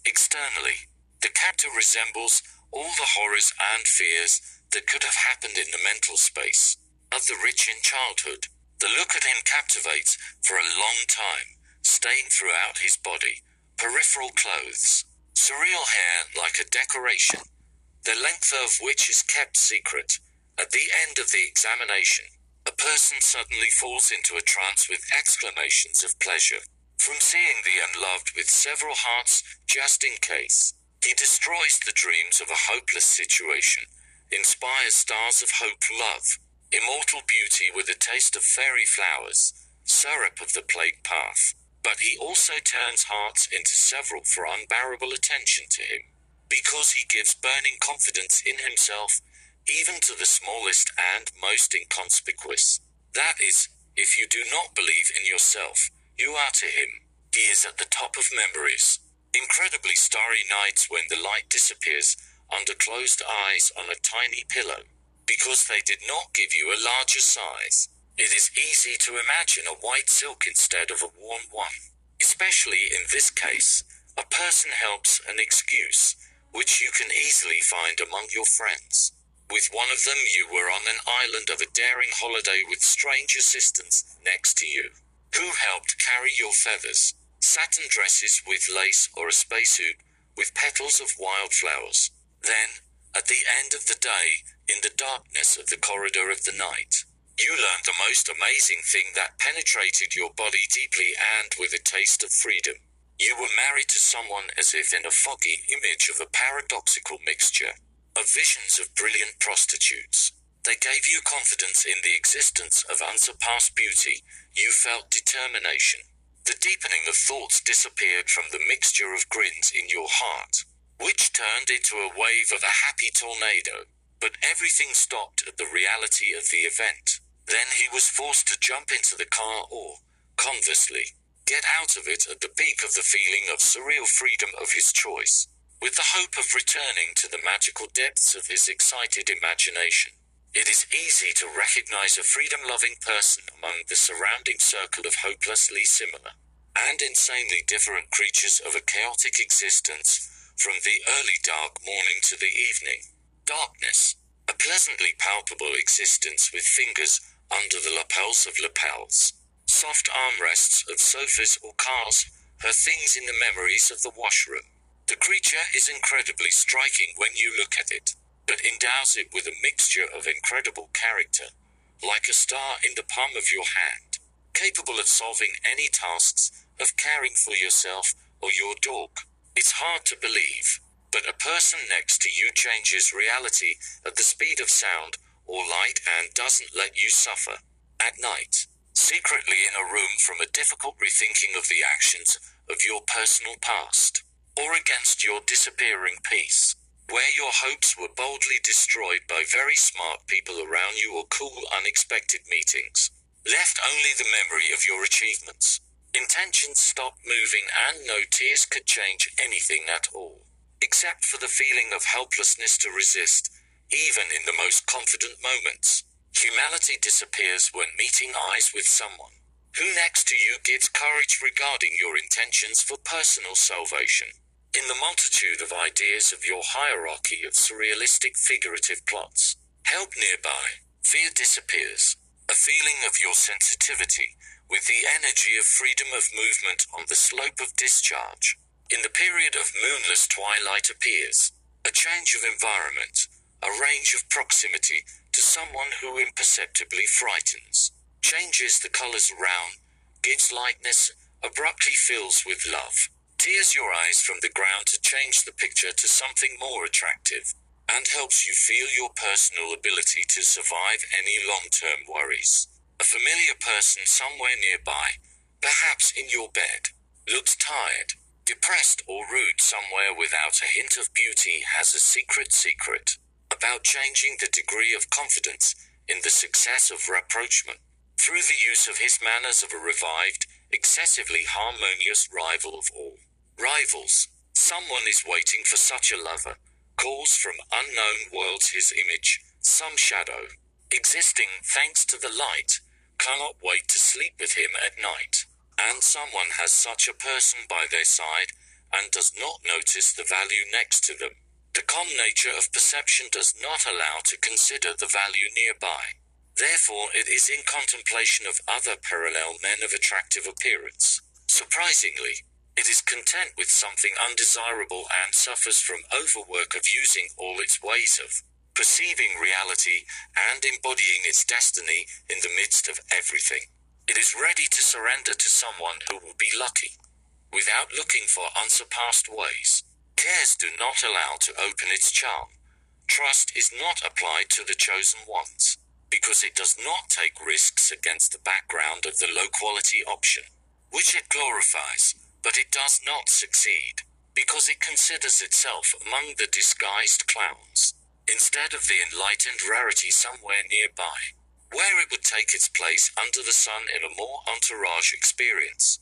Externally, the character resembles all the horrors and fears that could have happened in the mental space of the rich in childhood. The look at him captivates for a long time, staying throughout his body. Peripheral clothes. Surreal hair like a decoration, the length of which is kept secret. At the end of the examination, a person suddenly falls into a trance with exclamations of pleasure from seeing the unloved with several hearts just in case. He destroys the dreams of a hopeless situation, inspires stars of hope, love, immortal beauty with a taste of fairy flowers, syrup of the plague path. But he also turns hearts into several for unbearable attention to him, because he gives burning confidence in himself, even to the smallest and most inconspicuous. That is, if you do not believe in yourself, you are to him. He is at the top of memories. Incredibly starry nights when the light disappears under closed eyes on a tiny pillow, because they did not give you a larger size. It is easy to imagine a white silk instead of a worn one. Especially in this case, a person helps an excuse, which you can easily find among your friends. With one of them you were on an island of a daring holiday with strange assistants next to you, who helped carry your feathers, satin dresses with lace or a spacesuit with petals of wildflowers. Then, at the end of the day, in the darkness of the corridor of the night, you learned the most amazing thing that penetrated your body deeply and with a taste of freedom. You were married to someone as if in a foggy image of a paradoxical mixture of visions of brilliant prostitutes. They gave you confidence in the existence of unsurpassed beauty. You felt determination. The deepening of thoughts disappeared from the mixture of grins in your heart, which turned into a wave of a happy tornado. But everything stopped at the reality of the event. Then he was forced to jump into the car or, conversely, get out of it at the peak of the feeling of surreal freedom of his choice, with the hope of returning to the magical depths of his excited imagination. It is easy to recognize a freedom-loving person among the surrounding circle of hopelessly similar and insanely different creatures of a chaotic existence from the early dark morning to the evening. Darkness, a pleasantly palpable existence with fingers under the lapels of lapels, soft armrests of sofas or cars, her things in the memories of the washroom. The creature is incredibly striking when you look at it, but endows it with a mixture of incredible character, like a star in the palm of your hand, capable of solving any tasks, of caring for yourself or your dog. It's hard to believe, but a person next to you changes reality at the speed of sound or light and doesn't let you suffer. At night, secretly in a room from a difficult rethinking of the actions of your personal past, or against your disappearing peace, where your hopes were boldly destroyed by very smart people around you or cool unexpected meetings, left only the memory of your achievements. Intentions stopped moving and no tears could change anything at all, except for the feeling of helplessness to resist, even in the most confident moments. Humanity disappears when meeting eyes with someone who next to you gives courage regarding your intentions for personal salvation. In the multitude of ideas of your hierarchy of surrealistic figurative plots, help nearby, fear disappears, a feeling of your sensitivity with the energy of freedom of movement on the slope of discharge. In the period of moonless twilight appears a change of environment, a range of proximity to someone who imperceptibly frightens, changes the colors around, gives lightness, abruptly fills with love, tears your eyes from the ground to change the picture to something more attractive, and helps you feel your personal ability to survive any long-term worries. A familiar person somewhere nearby, perhaps in your bed, looks tired, depressed or rude somewhere without a hint of beauty has a secret about changing the degree of confidence in the success of rapprochement through the use of his manners of a revived, excessively harmonious rival of all rivals. Someone is waiting for such a lover, calls from unknown worlds his image, some shadow, existing thanks to the light, cannot wait to sleep with him at night. And someone has such a person by their side, and does not notice the value next to them. The calm nature of perception does not allow to consider the value nearby. Therefore, it is in contemplation of other parallel men of attractive appearance. Surprisingly, it is content with something undesirable and suffers from overwork of using all its ways of perceiving reality and embodying its destiny in the midst of everything. It is ready to surrender to someone who will be lucky, without looking for unsurpassed ways. Cares do not allow to open its charm. Trust is not applied to the chosen ones, because it does not take risks against the background of the low-quality option, which it glorifies, but it does not succeed, because it considers itself among the disguised clowns, instead of the enlightened rarity somewhere nearby, where it would take its place under the sun in a more entourage experience.